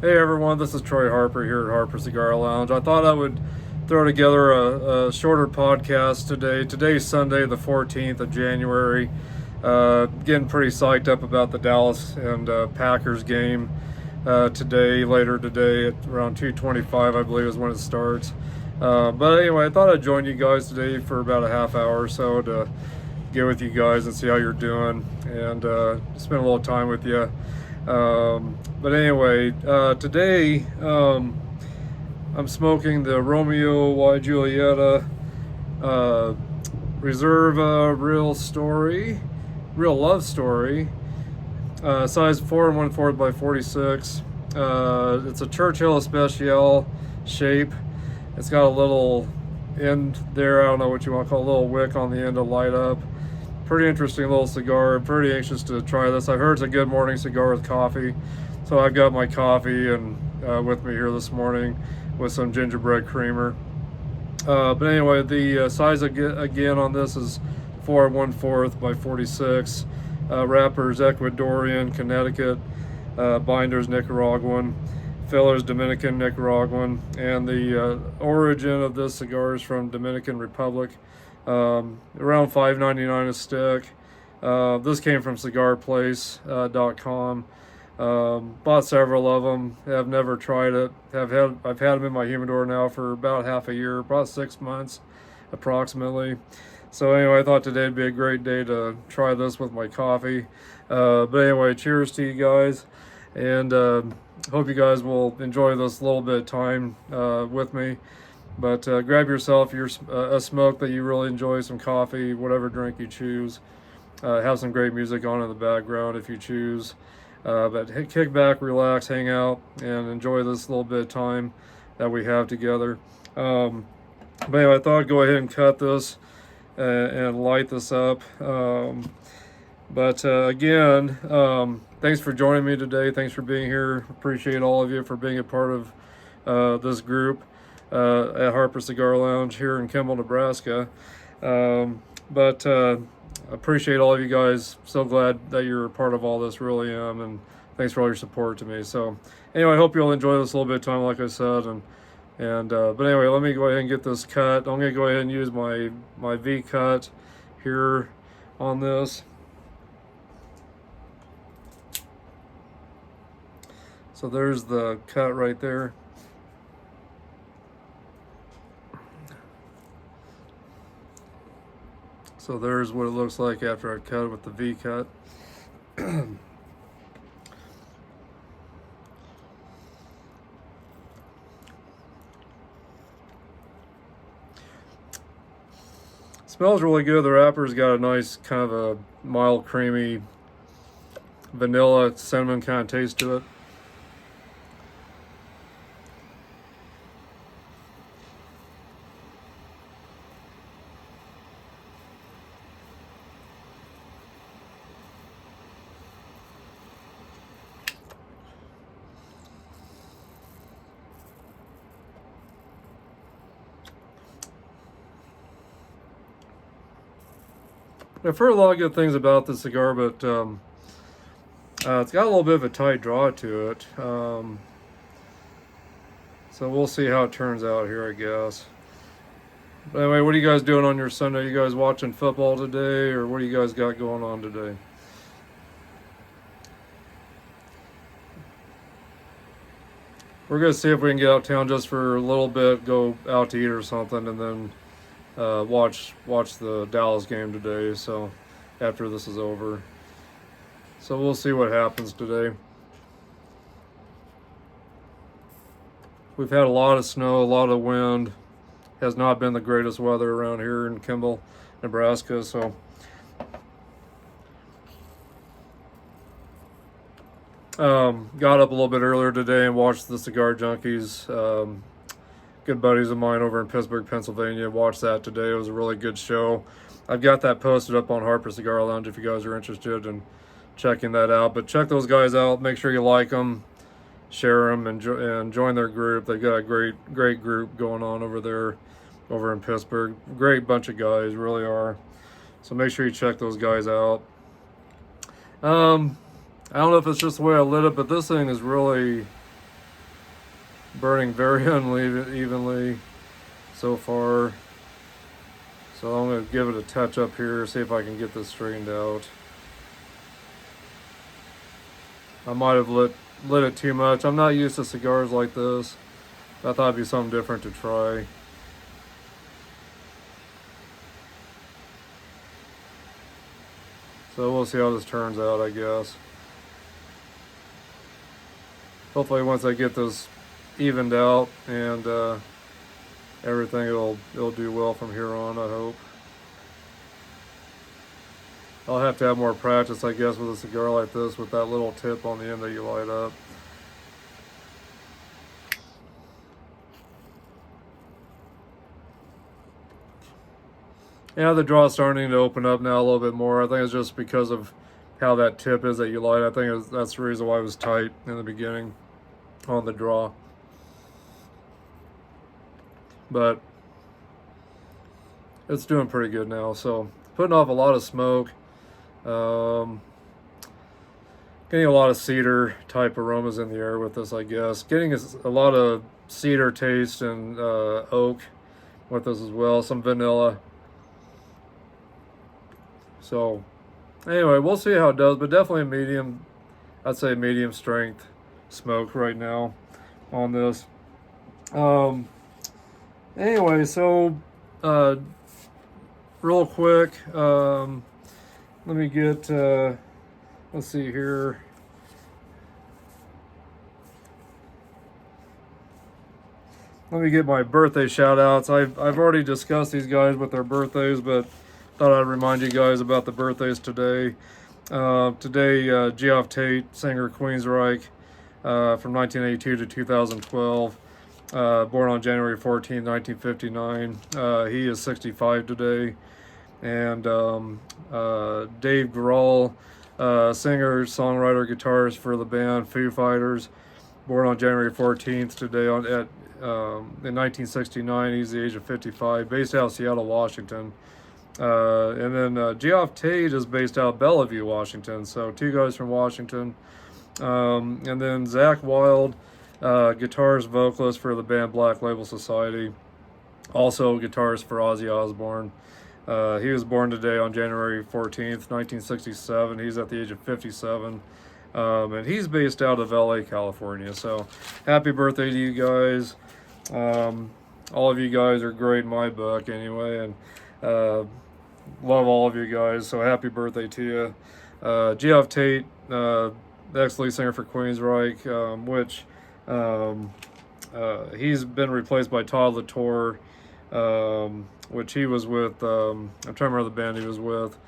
Hey everyone, this is Troy Harper here at Harper Cigar Lounge. I thought I would throw together a shorter podcast today. Today's Sunday, the 14th of January. Getting pretty psyched up about the Dallas and Packers game later today at around 2:25, I believe is when it starts. But anyway, I thought I'd join you guys today for about a half hour or so to get with you guys and see how you're doing and spend a little time with you. But anyway, today I'm smoking the Romeo Y Julieta Reserva Real Love Story, size 4 1/4 by 46. It's a Churchill Especial shape. It's got a little end there, I don't know what you want to call it, a little wick on the end to light up. Pretty interesting little cigar. I'm pretty anxious to try this. I heard it's a good morning cigar with coffee. So I've got my coffee and with me here this morning with some gingerbread creamer. But anyway, the size again on this is 4 1/4 by 46. Wrappers Ecuadorian, Connecticut. Binders Nicaraguan. Fillers Dominican, Nicaraguan. And the origin of this cigar is from Dominican Republic. Around $5.99 a stick. This came from cigarplace.com. Bought several of them. Have never tried it. I've had them in my humidor now for about half a year, about 6 months approximately. So anyway, I thought today'd be a great day to try this with my coffee. But anyway, cheers to you guys, and hope you guys will enjoy this little bit of time with me. But grab yourself a smoke that you really enjoy, some coffee, whatever drink you choose. Have some great music on in the background if you choose. But kick back, relax, hang out, and enjoy this little bit of time that we have together. But anyway, I thought I'd go ahead and cut this and light this up. Again, thanks for joining me today. Thanks for being here. Appreciate all of you for being a part of this group at Harper Cigar Lounge here in Kimball, Nebraska. Appreciate all of you guys. So glad that you're a part of all this, really am, and thanks for all your support to me. So anyway, I hope you'll enjoy this little bit of time, like I said, but anyway, let me go ahead and get this cut. I'm gonna go ahead and use my V cut here on this. So there's the cut right there. So there's what it looks like after I cut it with the V cut. Smells really good. The wrapper's got a nice kind of a mild, creamy vanilla cinnamon kind of taste to it. I've heard a lot of good things about this cigar, but it's got a little bit of a tight draw to it. So we'll see how it turns out here, I guess. But anyway, what are you guys doing on your Sunday? You guys watching football today, or what do you guys got going on today? We're going to see if we can get out of town just for a little bit, go out to eat or something, and then watch the Dallas game today, so after this is over. So we'll see what happens today. We've had a lot of snow, a lot of wind. Has not been the greatest weather around here in Kimball, Nebraska, so got up a little bit earlier today and watched the Cigar Junkies. Good buddies of mine over in Pittsburgh, Pennsylvania. Watched that today. It was a really good show. I've got that posted up on Harper Cigar Lounge if you guys are interested in checking that out. But check those guys out. Make sure you like them, share them, and join their group. They've got a great group going on over there, over in Pittsburgh. Great bunch of guys, really are. So make sure you check those guys out. I don't know if it's just the way I lit it, but this thing is really burning very unevenly so far. So I'm going to give it a touch up here, see if I can get this straightened out. I might have lit it too much. I'm not used to cigars like this. I thought it'd be something different to try. So we'll see how this turns out, I guess. Hopefully once I get this evened out and everything, it'll do well from here on, I hope. I'll have to have more practice, I guess, with a cigar like this with that little tip on the end that you light up. Yeah, the draw's starting to open up now a little bit more. I think it's just because of how that tip is that you light. I think that's the reason why it was tight in the beginning on the draw. But it's doing pretty good now. So putting off a lot of smoke. Getting a lot of cedar type aromas in the air with this, I guess. Getting a lot of cedar taste and oak with this as well. Some vanilla. So anyway, we'll see how it does, but definitely a medium, I'd say medium strength smoke right now on this. Anyway, so real quick, let me get, let's see here. Let me get my birthday shout outs. I've already discussed these guys with their birthdays, but thought I'd remind you guys about the birthdays today. Today, Geoff Tate, singer Queensryche, from 1982 to 2012. Born on January 14, 1959. He is 65 today. And Dave Grohl, singer, songwriter, guitarist for the band Foo Fighters, born on January 14th today in 1969. He's the age of 55, based out of Seattle, Washington. And then Geoff Tate is based out of Bellevue, Washington. So two guys from Washington. And then Zakk Wylde, guitarist, vocalist for the band Black Label Society. Also guitarist for Ozzy Osbourne. He was born today on January 14th, 1967. He's at the age of 57. And he's based out of LA, California. So happy birthday to you guys. All of you guys are great in my book anyway. And love all of you guys. So happy birthday to you. Geoff Tate, the ex-lead singer for Queensryche, which he's been replaced by Todd Latour, which he was with, I'm trying to remember the band he was with.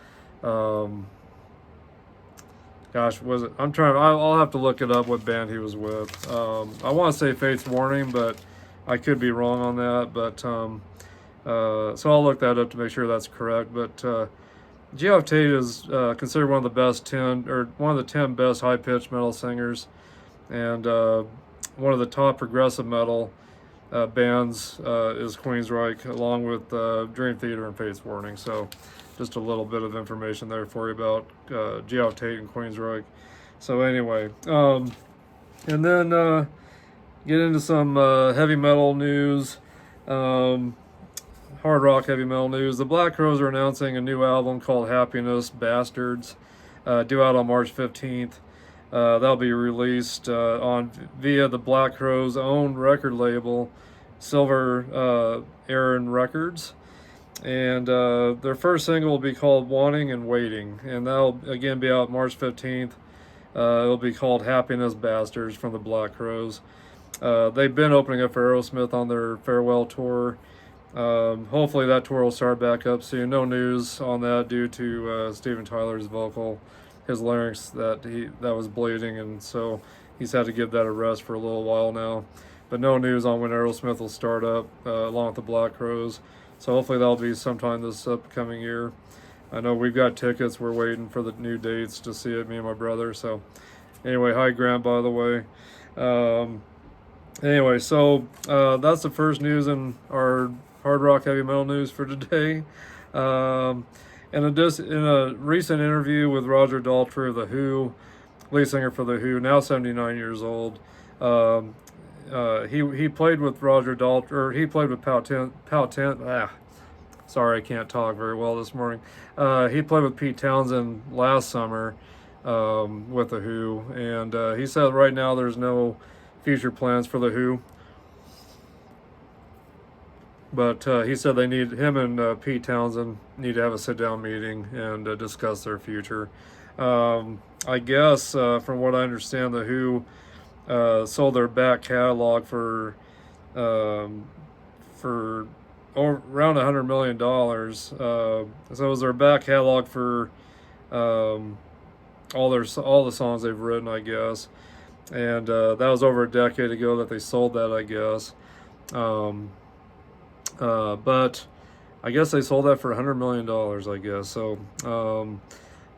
Gosh, was it? I'll have to look it up what band he was with. I want to say Faith Warning, but I could be wrong on that. But so I'll look that up to make sure that's correct. But Geoff Tate is considered one of the best 10 best high-pitched metal singers, and one of the top progressive metal bands is Queensryche, along with Dream Theater and Faith Warning. So just a little bit of information there for you about Geoff Tate and Queensryche. So anyway, and then get into some heavy metal news. Hard rock heavy metal news. The Black Crowes are announcing a new album called Happiness Bastards, due out on March 15th. That'll be released via the Black Crowes' own record label, Silver Aaron Records. And their first single will be called Wanting and Waiting, and that'll again be out March 15th. It'll be called Happiness Bastards from the Black Crowes. They've been opening up for Aerosmith on their farewell tour. Hopefully that tour will start back up soon. No news on that due to Steven Tyler's his larynx that was bleeding, and so he's had to give that a rest for a little while now. But no news on when Aerosmith will start up along with the Black Crowes. So hopefully that'll be sometime this upcoming year. I know we've got tickets. We're waiting for the new dates to see it, me and my brother. So anyway, hi Grant, by the way. Anyway, so that's the first news in our hard rock heavy metal news for today. In a recent interview with Roger Daltrey of The Who, lead singer for The Who, now 79 years old, he played with Roger Daltrey, or he played with sorry, I can't talk very well this morning. He played with Pete Townsend last summer with the Who, and he said right now there's no future plans for the Who. But he said they need him and Pete Townsend need to have a sit-down meeting and discuss their future. I guess from what I understand, the Who sold their back catalog for around $100 million. So it was their back catalog for all the songs they've written, I guess. And that was over a decade ago that they sold that, I guess. But I guess they sold that for $100 million, I guess. So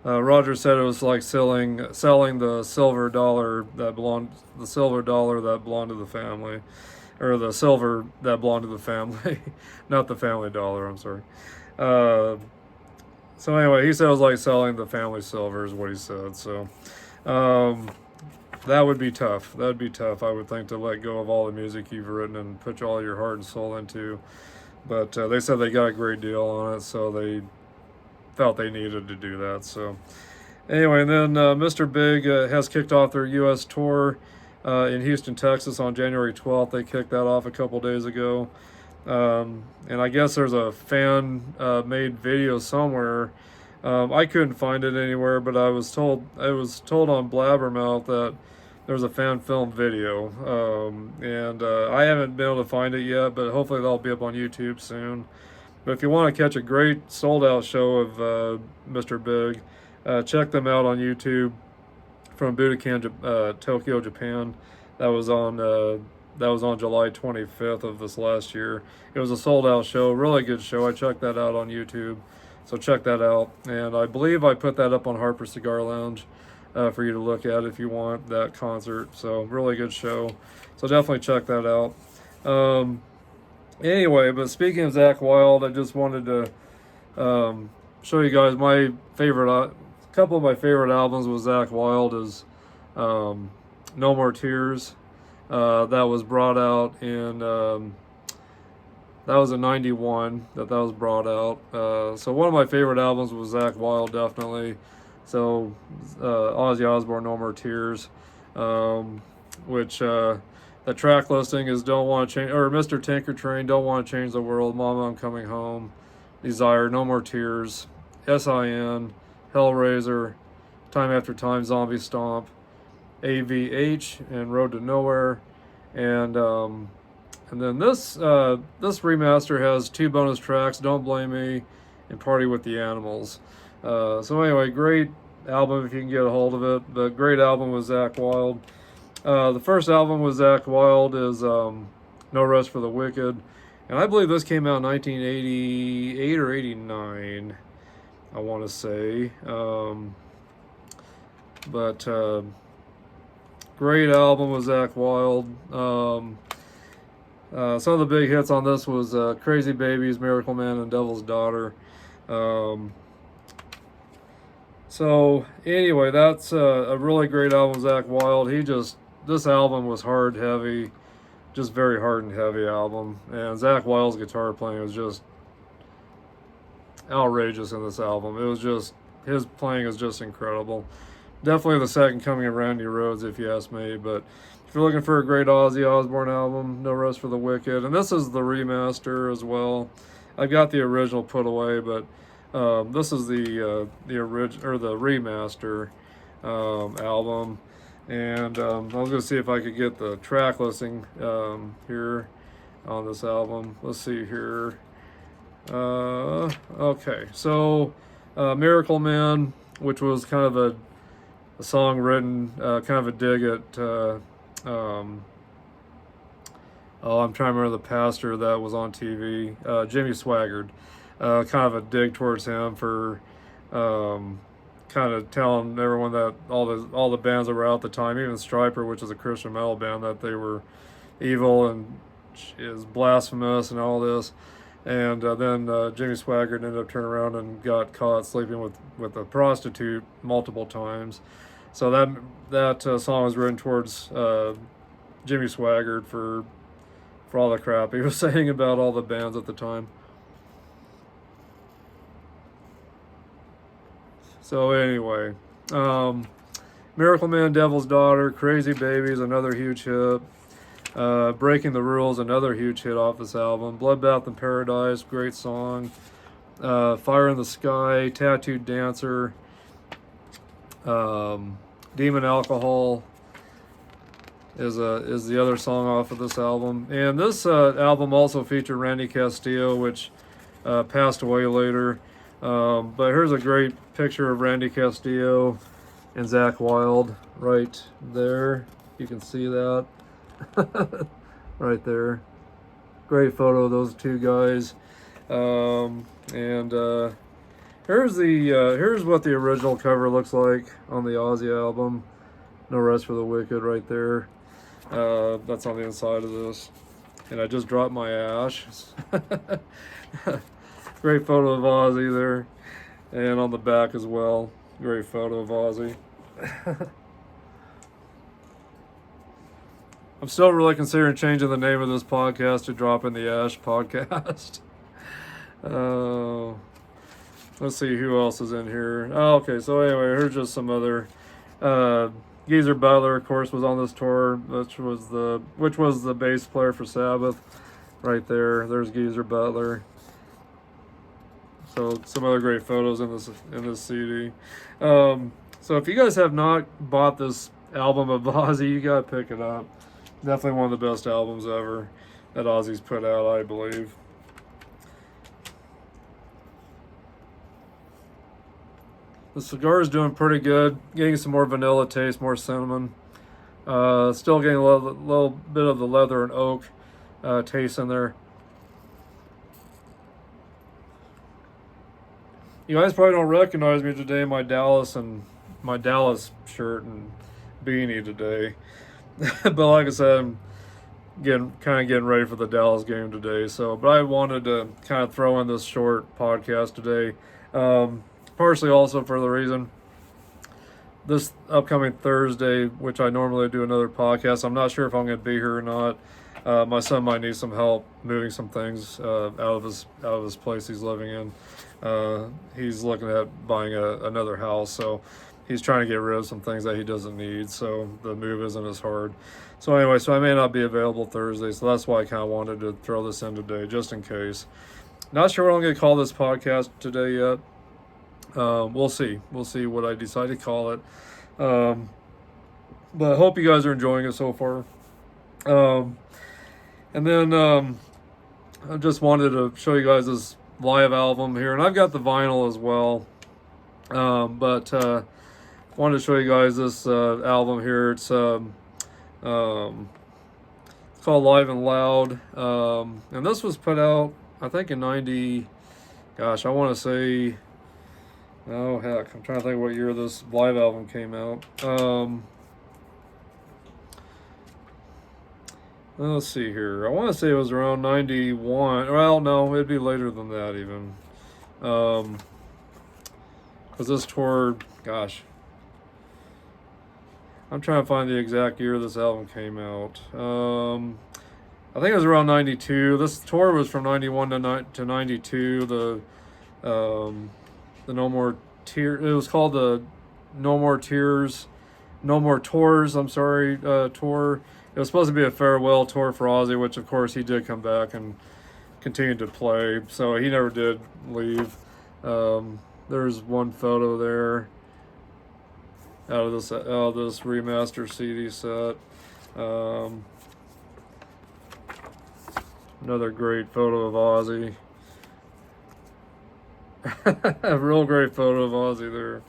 Roger said it was like selling the silver dollar that belonged to the family, or the silver that belonged to the family, not the family dollar. I'm sorry. So anyway, he said it was like selling the family silver, is what he said. So that would be tough. That'd be tough, I would think, to let go of all the music you've written and put all your heart and soul into. But they said they got a great deal on it, so they felt they needed to do that. So anyway, and then Mr. Big has kicked off their U.S. tour in Houston, Texas on January 12th. They kicked that off a couple days ago. And I guess there's a fan-made video somewhere. I couldn't find it anywhere, but I was told on Blabbermouth that there's a fan film video, and I haven't been able to find it yet, but hopefully that'll be up on YouTube soon. But if you want to catch a great sold-out show of Mr. Big, check them out on YouTube from Budokan, Tokyo, Japan. That was on July 25th of this last year. It was a sold-out show, really good show. I checked that out on YouTube, so check that out. And I believe I put that up on Harper Cigar Lounge for you to look at if you want that concert. So really good show. So definitely check that out. Anyway, but speaking of Zakk Wylde, I just wanted to show you guys my favorite. A couple of my favorite albums with Zakk Wylde is No More Tears. That was brought out in that was in '91 that was brought out. So one of my favorite albums was Zakk Wylde, definitely. So Ozzy Osbourne, No More Tears, which the track listing is Don't Want to Change, or Mr. Tinker Train, Don't Want to Change the World, Mama I'm Coming Home, Desire, No More Tears, S.I.N., Hellraiser, Time After Time, Zombie Stomp, AVH, and Road to Nowhere. And then this remaster has 2 bonus tracks, Don't Blame Me and Party with the Animals. So anyway, great album if you can get a hold of it. But great album with Zakk Wylde. The first album with Zakk Wylde is No Rest for the Wicked. And I believe this came out in 1988 or 89, I want to say. But great album with Zakk Wylde. Some of the big hits on this was Crazy Babies, Miracle Man, and Devil's Daughter. So anyway, that's a really great album with Zakk Wylde. This album was hard, heavy, just very hard and heavy album. And Zakk Wylde's guitar playing was just outrageous in this album. It was just, his playing is just incredible. Definitely the second coming of Randy Rhoads, if you ask me. But if you're looking for a great Ozzy Osbourne album, No Rest for the Wicked. And this is the remaster as well. I've got the original put away, but this is the original, or the remaster album. And I was going to see if I could get the track listing here on this album. Let's see here. Okay, so Miracle Man, which was kind of a song written, kind of a dig at, I'm trying to remember the pastor that was on TV, Jimmy Swaggart. Kind of a dig towards him for kind of telling everyone that all the bands that were out at the time, even Stryper, which is a Christian metal band, that they were evil and is blasphemous and all this. And then Jimmy Swaggart ended up turning around and got caught sleeping with a prostitute multiple times. So that song was written towards Jimmy Swaggart for all the crap he was saying about all the bands at the time. So anyway, Miracle Man, Devil's Daughter, Crazy Babies, another huge hit. Breaking the Rules, another huge hit off this album. Bloodbath in Paradise, great song. Fire in the Sky, Tattooed Dancer, Demon Alcohol is the other song off of this album. And this album also featured Randy Castillo, which passed away later. But here's a great picture of Randy Castillo and Zakk Wylde right there. You can see that right there. Great photo of those two guys. Here's what the original cover looks like on the Ozzy album. No Rest for the Wicked right there. That's on the inside of this. And I just dropped my ash. Great photo of Ozzy there. And on the back as well. Great photo of Ozzy. I'm still really considering changing the name of this podcast to Drop in the Ash Podcast. Let's see who else is in here. Oh, okay, so anyway, here's just some other. Geezer Butler, of course, was on this tour, which was the bass player for Sabbath. Right there. There's Geezer Butler. So some other great photos in this CD. So if you guys have not bought this album of Ozzy, you gotta pick it up. Definitely one of the best albums ever that Ozzy's put out, I believe. The cigar is doing pretty good. Getting some more vanilla taste, more cinnamon. Still getting a little bit of the leather and oak taste in there. You guys probably don't recognize me today in my Dallas shirt and beanie today. But like I said, I'm getting ready for the Dallas game today. But I wanted to kind of throw in this short podcast today. Partially also for the reason this upcoming Thursday, which I normally do another podcast. I'm not sure if I'm going to be here or not. My son might need some help moving some things out of his place he's living in. He's looking at buying another house, so he's trying to get rid of some things that he doesn't need, so the move isn't as hard. So anyway, I may not be available Thursday, so that's why I kind of wanted to throw this in today, just in case. Not sure what I'm going to call this podcast today yet. We'll see what I decide to call it. But I hope you guys are enjoying it so far. And then I just wanted to show you guys this live album here, and I've got the vinyl as well. But wanted to show you guys this album here. It's called Live and Loud, and this was put out, I think, in '90. Gosh, I want to say. Oh heck, I'm trying to think what year this live album came out. Let's see here. I want to say it was around 91. Well, no, it'd be later than that even. Because this tour, gosh. I'm trying to find the exact year this album came out. I think it was around 92. This tour was from 91 to 92. The No More Tears. It was called the No More Tears, No More Tours. I'm sorry, tour. It was supposed to be a farewell tour for Ozzy, which of course he did come back and continued to play. So he never did leave. There's one photo there out of this remaster CD set. Another great photo of Ozzy. A real great photo of Ozzy there.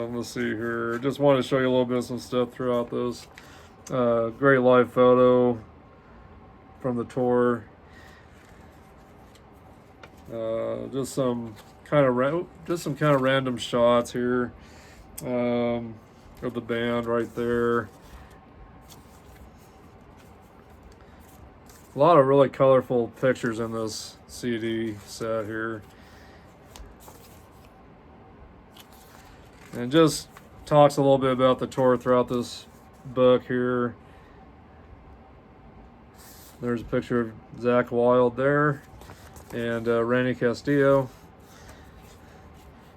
Let's see here. Just wanted to show you a little bit of some stuff throughout this. Great live photo from the tour. Just some kind of random shots here of the band right there. A lot of really colorful pictures in this CD set here. And just talks a little bit about the tour throughout this book here. There's a picture of Zakk Wylde there, and Randy Castillo.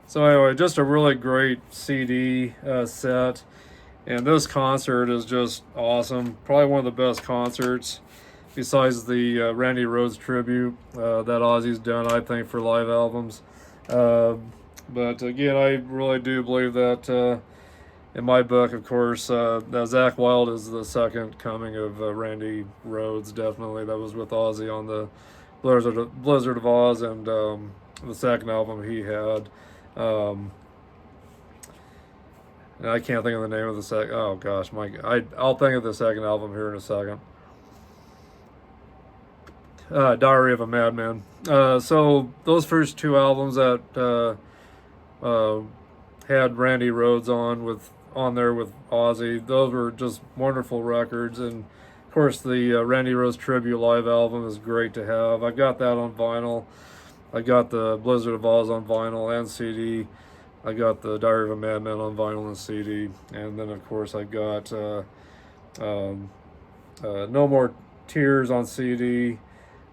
So anyway, just a really great CD set, and this concert is just awesome. Probably one of the best concerts, besides the Randy Rhoads tribute that Ozzy's done, I think, for live albums. But again, I really do believe that, in my book, of course, that Zakk Wylde is the second coming of Randy Rhoads, definitely. That was with Ozzy on the Blizzard of Oz, and the second album he had. And I can't think of the name of the second. Oh gosh, I'll think of the second album here in a second. Diary of a Madman. So those first two albums that had Randy Rhoads on there with Ozzy, those were just wonderful records. And of course, the Randy Rhoads tribute live album is great to have. I got that on vinyl. I got the Blizzard of Oz on vinyl and CD. I got the Diary of a Madman on vinyl and CD. And then, of course, I got No More Tears on CD.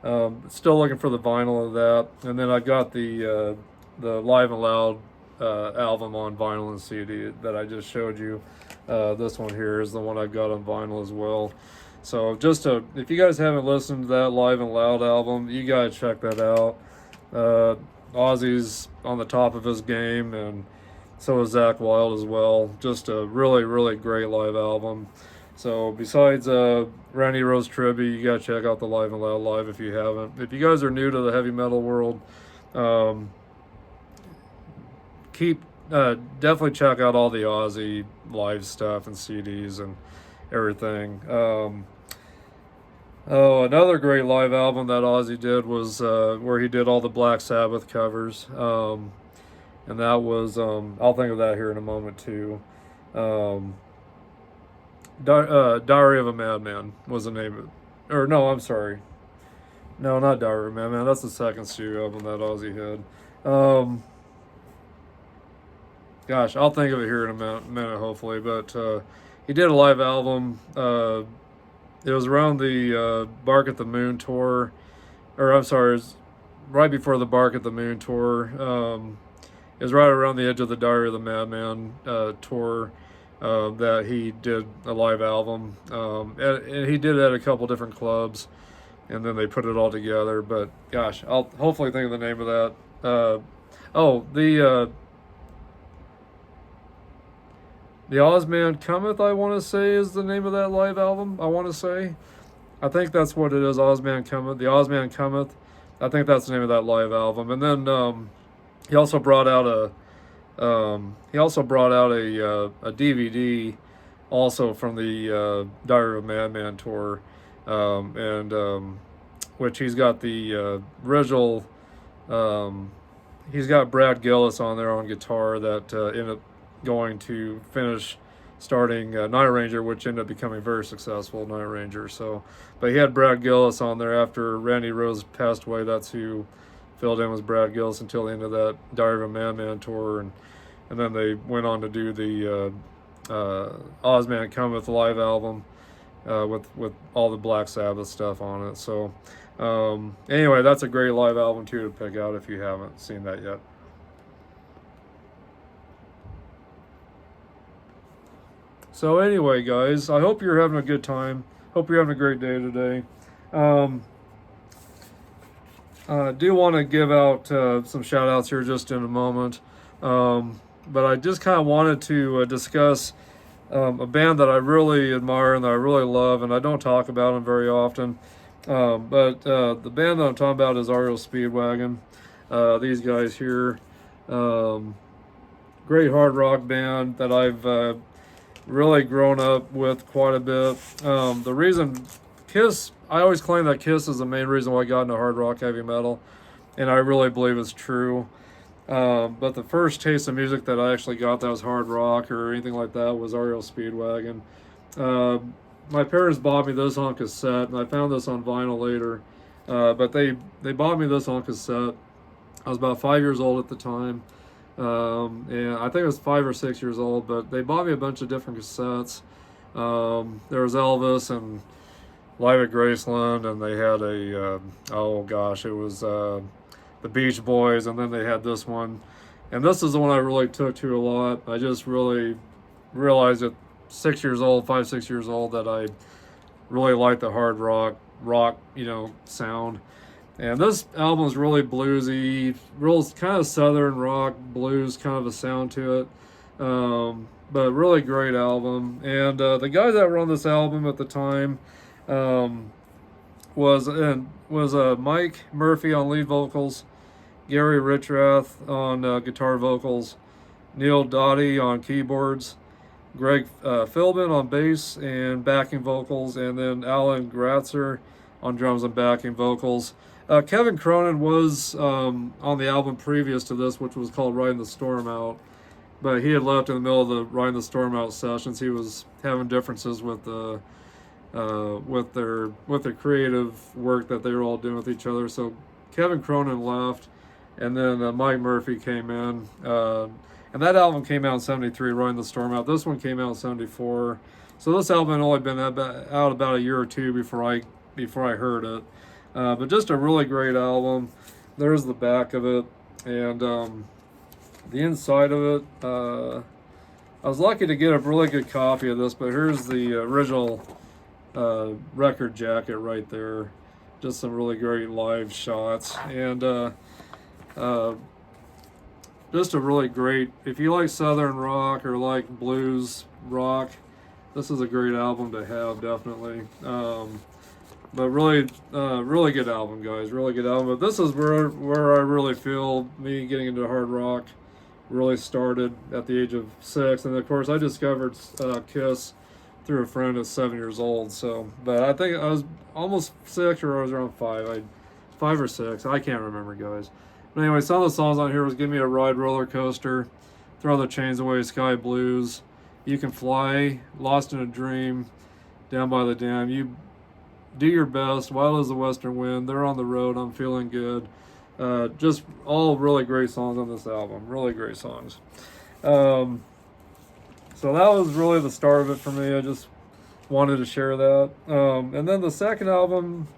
Still looking for the vinyl of that. And then I got the Live and Loud album on vinyl and CD that I just showed you. This one here is the one I've got on vinyl as well. So if you guys haven't listened to that Live and Loud album, you gotta check that out. Ozzy's on the top of his game, and so is Zakk Wylde as well. Just a really, really great live album. So besides Randy Rhoads tribute, you gotta check out the Live and Loud live if you haven't. If you guys are new to the heavy metal world, definitely check out all the Ozzy live stuff and CDs and everything. Another great live album that Ozzy did was where he did all the Black Sabbath covers, and that was I'll think of that here in a moment too. Diary of a Madman was the name of it. Or no, I'm sorry. No, not Diary of a Madman. That's the second studio album that Ozzy had. Gosh, I'll think of it here in a minute, hopefully. But he did a live album. It was around the Bark at the Moon tour. Or, I'm sorry, it was right before the Bark at the Moon tour. It was right around the edge of the Diary of the Madman tour that he did a live album. And he did it at a couple different clubs. And then they put it all together. But, gosh, I'll hopefully think of the name of that. The Ozman Cometh, I want to say, is the name of that live album, I want to say. I think that's what it is, Ozman Cometh. The Ozman Cometh. I think that's the name of that live album. And then he also brought out a DVD also from the Diary of a Madman tour, which he's got the original. He's got Brad Gillis on there on guitar that ended up going to finish starting Night Ranger, which ended up becoming very successful, Night Ranger. So, but he had Brad Gillis on there after Randy Rhoads passed away. That's who filled in, was Brad Gillis until the end of that Diary of a Madman tour, and then they went on to do the Ozman Cometh live album with all the Black Sabbath stuff on it. So anyway, that's a great live album too to pick out if you haven't seen that yet. So anyway, guys, I hope you're having a good time. Hope you're having a great day today. I do want to give out some shout outs here just in a moment. But I just kind of wanted to discuss a band that I really admire and that I really love, and I don't talk about them very often. But the band that I'm talking about is REO Speedwagon. These guys here, great hard rock band that I've really grown up with quite a bit. The reason Kiss, I always claim that Kiss is the main reason why I got into hard rock heavy metal, and I really believe it's true. But the first taste of music that I actually got that was hard rock or anything like that was REO Speedwagon. My parents bought me this on cassette, and I found this on vinyl later. But they bought me this on cassette. I was about 5 years old at the time. And I think it was 5 or 6 years old, but they bought me a bunch of different cassettes. There was Elvis and Live at Graceland, and they had a oh gosh, it was the Beach Boys, and then they had this one, and this is the one I really took to a lot. I just really realized at 6 years old, 5, 6 years old, that I really liked the hard rock, sound. And this album is really bluesy, real kind of southern rock blues kind of a sound to it. But really great album. And the guys that were on this album at the time was Mike Murphy on lead vocals, Gary Richrath on guitar vocals, Neil Doughty on keyboards, Greg Philbin on bass and backing vocals, and then Alan Gratzer on drums and backing vocals. Kevin Cronin was on the album previous to this, which was called Riding the Storm Out, but he had left in the middle of the Riding the Storm Out sessions. He was having differences with the with their creative work that they were all doing with each other. So Kevin Cronin left, and then Mike Murphy came in. And that album came out in '73, Riding the Storm Out. This one came out in '74. So this album had only been out about a year or two before I heard it. But just a really great album. There's the back of it, and the inside of it. I was lucky to get a really good copy of this, but here's the original record jacket right there. Just some really great live shots, and just a really great, if you like southern rock or like blues rock, this is a great album to have, definitely. But really good album, guys. Really good album. But this is where I really feel me getting into hard rock really started at the age of 6. And of course, I discovered Kiss through a friend at 7 years old. So, but I think I was almost 6, or I was around 5. 5 or 6. I can't remember, guys. But anyway, some of the songs on here was Give Me a Ride, Roller Coaster, Throw the Chains Away, Sky Blues, You Can Fly, Lost in a Dream, Down by the Dam, You Do Your Best, Wild as the Western Wind, They're on the Road, I'm Feeling Good. Just all really great songs on this album. Really great songs. So that was really the start of it for me. I just wanted to share that. And then the second album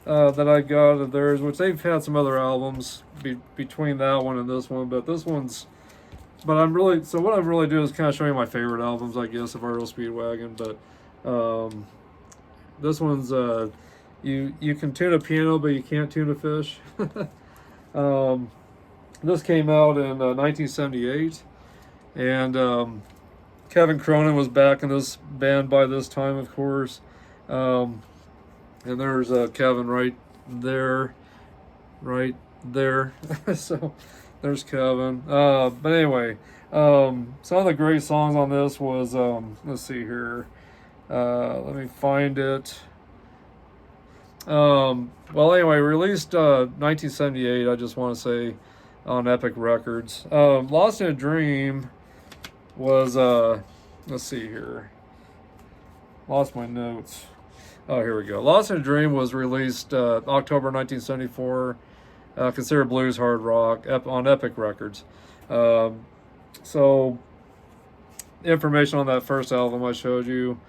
that I got of theirs, which they've had some other albums between that one and this one, but this one's, but what I'm really doing is kind of showing my favorite albums, I guess, of REO Speedwagon. But this one's you can tune a piano, but you can't tune a fish. This came out in 1978, and Kevin Cronin was back in this band by this time, of course. And there's Kevin right there. So there's Kevin. But anyway, some of the great songs on this was, let's see here. Let me find it. Well, anyway, released 1978, I just want to say, on Epic Records. Lost in a Dream was, let's see here. Lost my notes. Oh, here we go. Lost in a Dream was released October 1974, considered blues hard rock on Epic Records. So, information on that first album I showed you.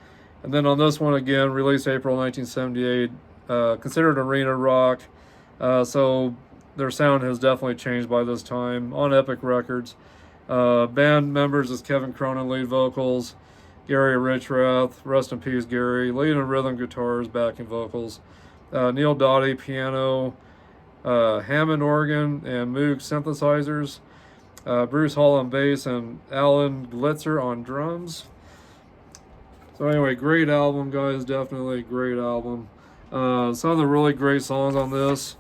And then on this one again, released April 1978, considered arena rock. So their sound has definitely changed by this time on Epic Records. Band members is Kevin Cronin, lead vocals, Gary Richrath, rest in peace Gary, lead and rhythm guitars, backing vocals, Neil Doughty, piano, Hammond organ and Moog synthesizers, Bruce Hall on bass, and Alan Glitzer on drums. So anyway, great album, guys, definitely a great album. Some of the really great songs on this.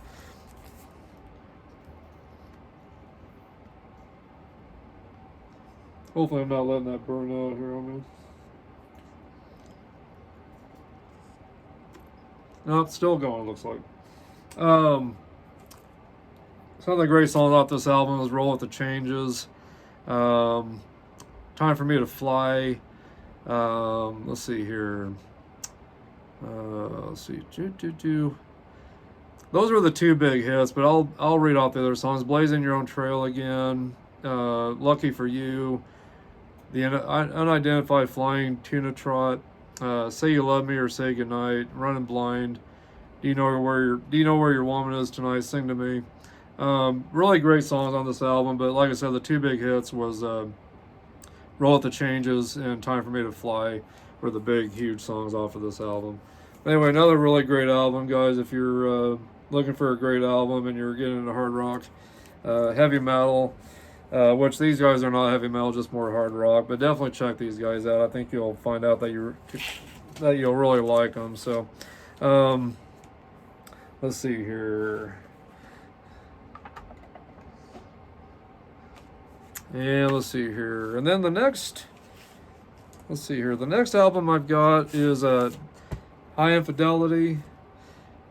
Hopefully I'm not letting that burn out here on me. No, it's still going, it looks like. Some of the great songs off this album is Roll With The Changes, Time For Me To Fly, let's see here, let's see, those were the two big hits, but I'll read off the other songs. Blazing Your Own Trail Again, Lucky For You, The Unidentified Flying Tuna Trot, Say You Love Me or Say Goodnight, Running Blind, Do you know where your woman is tonight, Sing to Me. Really great songs on this album, but like I said, the two big hits was Roll With the Changes and Time for Me to Fly were the big, huge songs off of this album. Anyway, another really great album, guys. If you're looking for a great album and you're getting into hard rock, heavy metal, which these guys are not heavy metal, just more hard rock, but definitely check these guys out. I think you'll find out that you'll really like them. So, let's see here. And let's see here. And then the next album I've got is High Infidelity.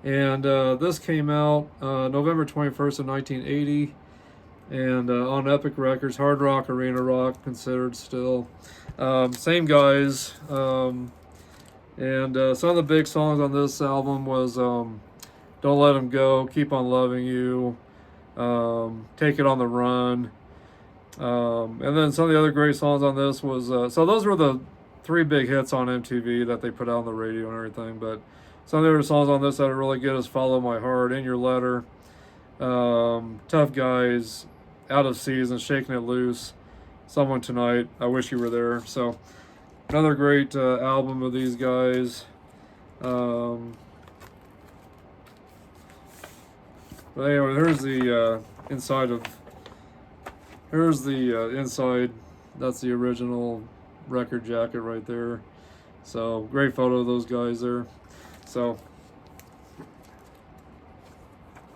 And this came out November 21st of 1980. And on Epic Records, hard rock, arena rock, considered still. Same guys. And some of the big songs on this album was Don't Let 'Em Go, Keep on Loving You, Take It on the Run. And then some of the other great songs on this was, so those were the three big hits on MTV that they put out on the radio and everything, but some of the other songs on this that are really good is Follow My Heart, In Your Letter, Tough Guys, Out of Season, Shaking It Loose, Someone Tonight, I Wish You Were There. So another great album of these guys. But anyway, here's the inside. That's the original record jacket right there. So great photo of those guys there. So,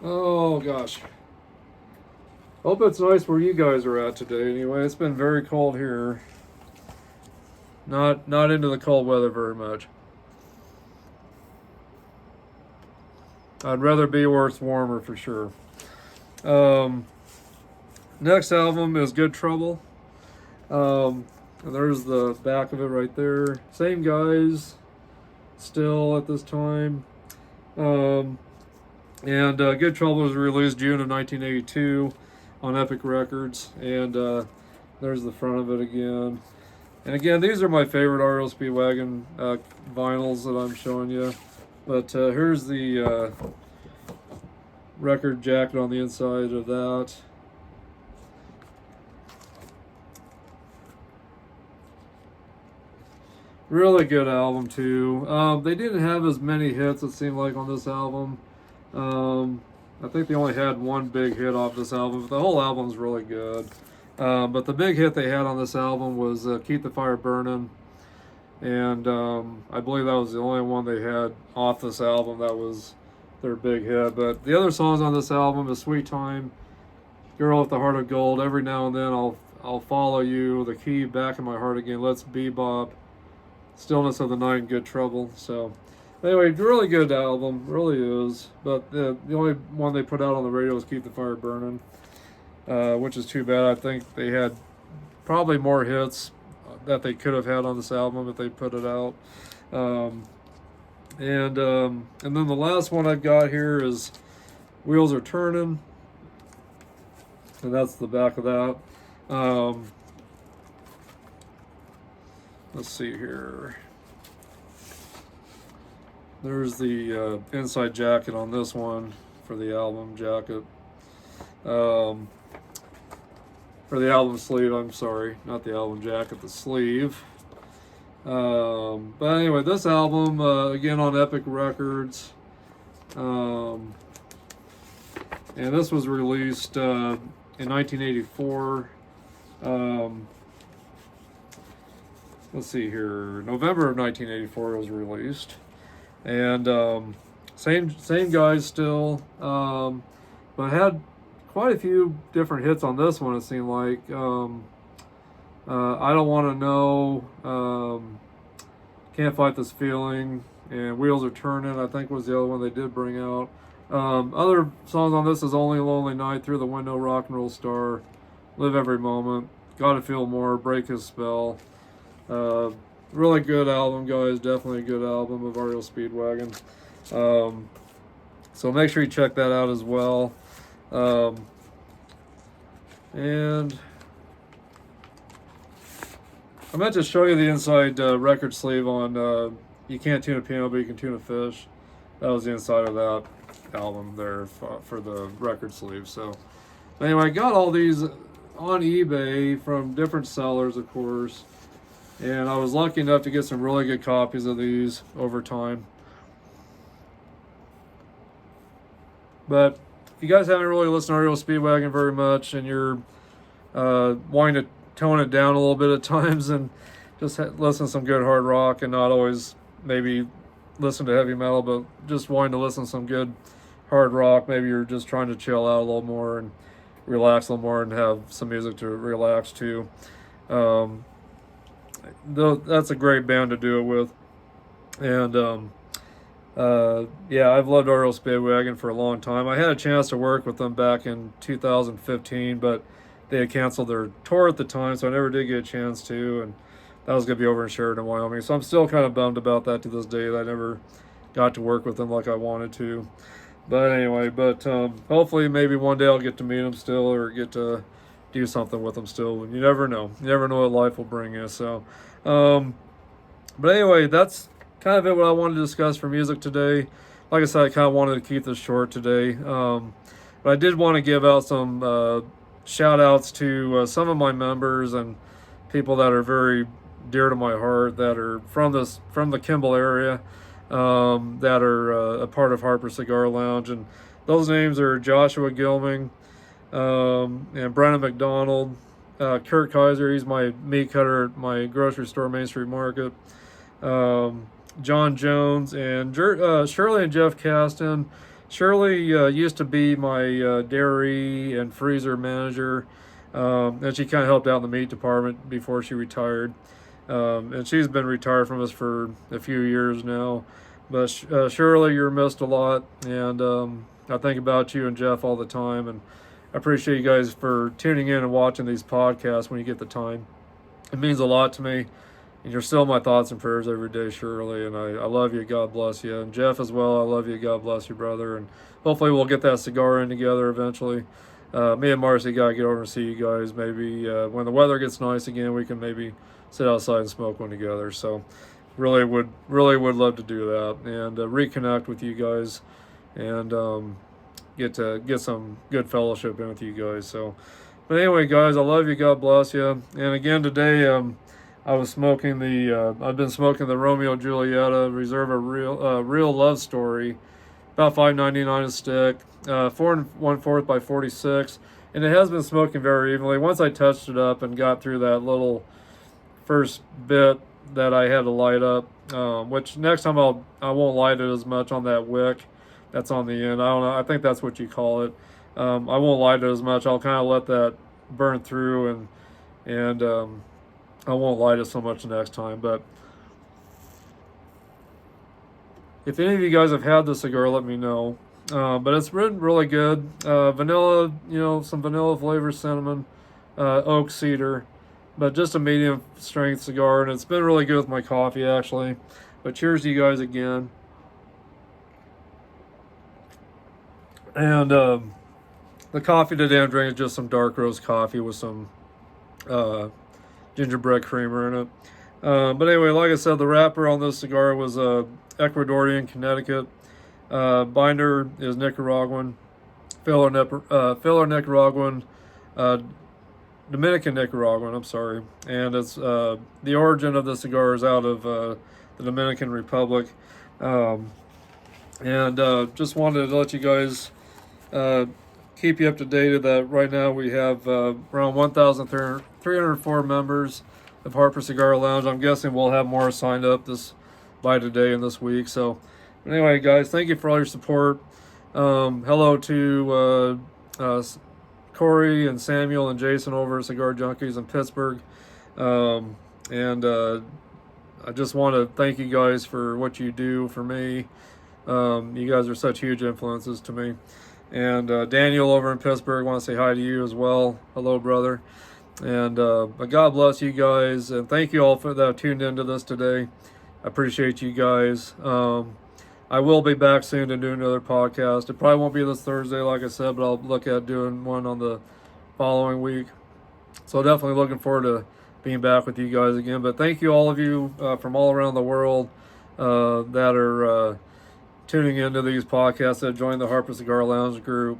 oh gosh, hope it's nice where you guys are at today. Anyway, it's been very cold here. Not into the cold weather very much. I'd rather be where it's warmer for sure. Next album is Good Trouble. And there's the back of it right there. Same guys still at this time. And Good Trouble was released June of 1982 on Epic Records. And there's the front of it again. And again, these are my favorite REO Speedwagon vinyls that I'm showing you. But here's the record jacket on the inside of that. Really good album too. They didn't have as many hits, it seemed like, on this album. I think they only had one big hit off this album, but the whole album's really good. But the big hit they had on this album was Keep the Fire Burning. And I believe that was the only one they had off this album that was their big hit. But the other songs on this album is Sweet Time, Girl with the Heart of Gold, Every Now and Then I'll Follow You, The Key, Back in My Heart Again, Let's Bebop, Stillness of the Night, and Good Trouble. So anyway, really good album, really is. But the only one they put out on the radio was Keep the Fire Burning, which is too bad. I think they had probably more hits that they could have had on this album if they put it out. And then the last one I've got here is Wheels Are Turning, and that's the back of that. Let's see here. There's the inside jacket on this one for the album jacket. For the album sleeve, I'm sorry, not the album jacket, the sleeve. But anyway, this album, again on Epic Records. And this was released in 1984. Let's see here, November of 1984 it was released. And same guys still, but had quite a few different hits on this one, it seemed like. I Don't Want to Know, Can't Fight This Feeling, and Wheels Are Turning, I think was the other one they did bring out. Other songs on this is Only a Lonely Night, Through the Window, Rock and Roll Star, Live Every Moment, Gotta Feel More, Break His Spell. Really good album, guys. Definitely a good album of REO Speedwagon. So make sure you check that out as well. And I meant to show you the inside record sleeve on You Can't Tune a Piano, but You Can Tune a Fish. That was the inside of that album there for the record sleeve. So anyway, I got all these on eBay from different sellers, of course, and I was lucky enough to get some really good copies of these over time. But if you guys haven't really listened to REO Speedwagon very much, and you're wanting to tone it down a little bit at times and just listen to some good hard rock and not always maybe listen to heavy metal, but just wanting to listen to some good hard rock, maybe you're just trying to chill out a little more and relax a little more and have some music to relax to. That's a great band to do it with. And yeah, I've loved REO Speedwagon for a long time. I had a chance to work with them back in 2015, but they had canceled their tour at the time, so I never did get a chance to, and that was going to be over in Sheridan, Wyoming. So I'm still kind of bummed about that to this day, that I never got to work with them like I wanted to. But anyway, hopefully maybe one day I'll get to meet them still, or get to do something with them still. You never know. You never know what life will bring you. So, but anyway, that's kind of it what I wanted to discuss for music today. Like I said, I kind of wanted to keep this short today. But I did want to give out some shout outs to some of my members and people that are very dear to my heart, that are from the Kimball area, that are a part of Harper Cigar Lounge. And those names are Joshua Gilming, and Brennan McDonald, Kurt Kaiser, he's my meat cutter at my grocery store, Main Street Market, John Jones, and Shirley and Jeff Caston. Shirley used to be my dairy and freezer manager, and she kind of helped out in the meat department before she retired. And she's been retired from us for a few years now. But Shirley, you're missed a lot, and I think about you and Jeff all the time, and I appreciate you guys for tuning in and watching these podcasts when you get the time. It means a lot to me. And you're still my thoughts and prayers every day, Shirley, and I love you. God bless you. And Jeff as well, I love you. God bless you, brother. And hopefully we'll get that cigar in together eventually. Me and Marcy got to get over and see you guys. Maybe when the weather gets nice again, we can maybe sit outside and smoke one together. So really would love to do that and reconnect with you guys, and get some good fellowship in with you guys. So, but anyway, guys, I love you. God bless you. And again today, I was smoking I've been smoking the Romeo Y Julieta Reserva Real Love Story, about $5.99 a stick, 4 1/4 by 46, and it has been smoking very evenly. Once I touched it up and got through that little first bit that I had to light up, which next time I won't light it as much on that wick that's on the end. I don't know. I think that's what you call it. I won't light it as much. I'll kind of let that burn through, and I won't light it so much next time. But if any of you guys have had the cigar, let me know. But it's been really good. Vanilla, some vanilla flavor, cinnamon, oak, cedar, but just a medium strength cigar, and it's been really good with my coffee actually. But cheers to you guys again. And the coffee today I'm drinking is just some dark roast coffee with some gingerbread creamer in it. But anyway, like I said, the wrapper on this cigar was Ecuadorian, Connecticut. Binder is Nicaraguan, filler Nicaraguan, Dominican Nicaraguan, I'm sorry. And it's the origin of the cigar is out of the Dominican Republic. And just wanted to let you guys keep you up to date that right now we have around 1,304 members of Harper Cigar Lounge. I'm guessing we'll have more signed up by today and this week. So anyway, guys, thank you for all your support. Hello to Corey and Samuel and Jason over at Cigar Junkies in Pittsburgh. And I just want to thank you guys for what you do for me. You guys are such huge influences to me. And Daniel over in Pittsburgh, want to say hi to you as well. Hello, brother. And God bless you guys. And thank you all that tuned into this today. I appreciate you guys. I will be back soon to do another podcast. It probably won't be this Thursday, like I said, but I'll look at doing one on the following week. So definitely looking forward to being back with you guys again. But thank you, all of you from all around the world that are tuning into these podcasts, that joined the Harper Cigar Lounge group.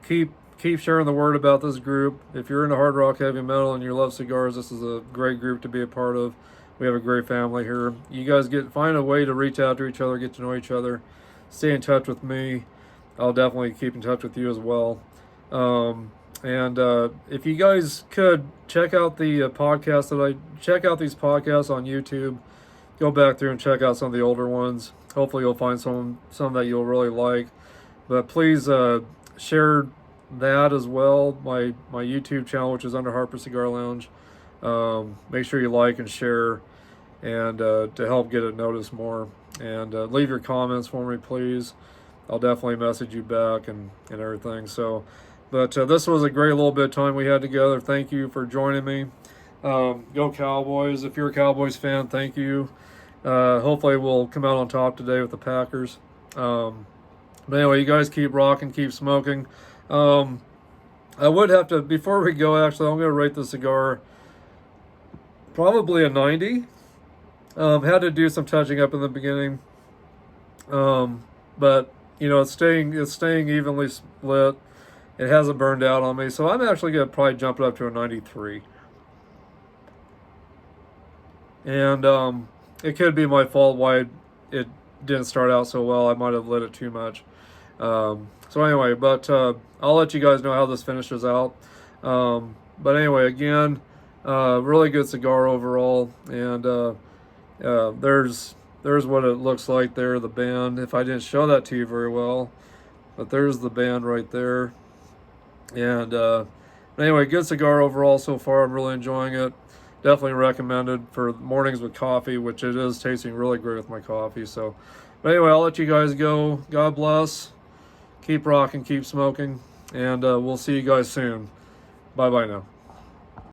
Keep sharing the word about this group. If you're into hard rock, heavy metal, and you love cigars, this is a great group to be a part of. We have a great family here. You guys find a way to reach out to each other, get to know each other, stay in touch with me. I'll definitely keep in touch with you as well. And if you guys could check out the podcast check out these podcasts on YouTube. Go back through and check out some of the older ones. Hopefully you'll find some that you'll really like. But please share that as well. My YouTube channel, which is under Harper Cigar Lounge. Make sure you like and share, and to help get it noticed more. And leave your comments for me, please. I'll definitely message you back and everything. So, but this was a great little bit of time we had together. Thank you for joining me. Go Cowboys. If you're a Cowboys fan, thank you. Hopefully we'll come out on top today with the Packers. But anyway, you guys keep rocking, keep smoking. I would have to, before we go, actually, I'm going to rate the cigar probably a 90. Had to do some touching up in the beginning. But, you know, it's staying evenly split. It hasn't burned out on me. So I'm actually going to probably jump it up to a 93. And it could be my fault why it didn't start out so well. I might have lit it too much. So anyway, but I'll let you guys know how this finishes out. But anyway, again, really good cigar overall. And there's what it looks like there, the band. If I didn't show that to you very well, but there's the band right there. And anyway, good cigar overall so far. I'm really enjoying it. Definitely recommended for mornings with coffee, which it is tasting really great with my coffee. So, but anyway, I'll let you guys go. God bless. Keep rocking, keep smoking, and we'll see you guys soon. Bye-bye now.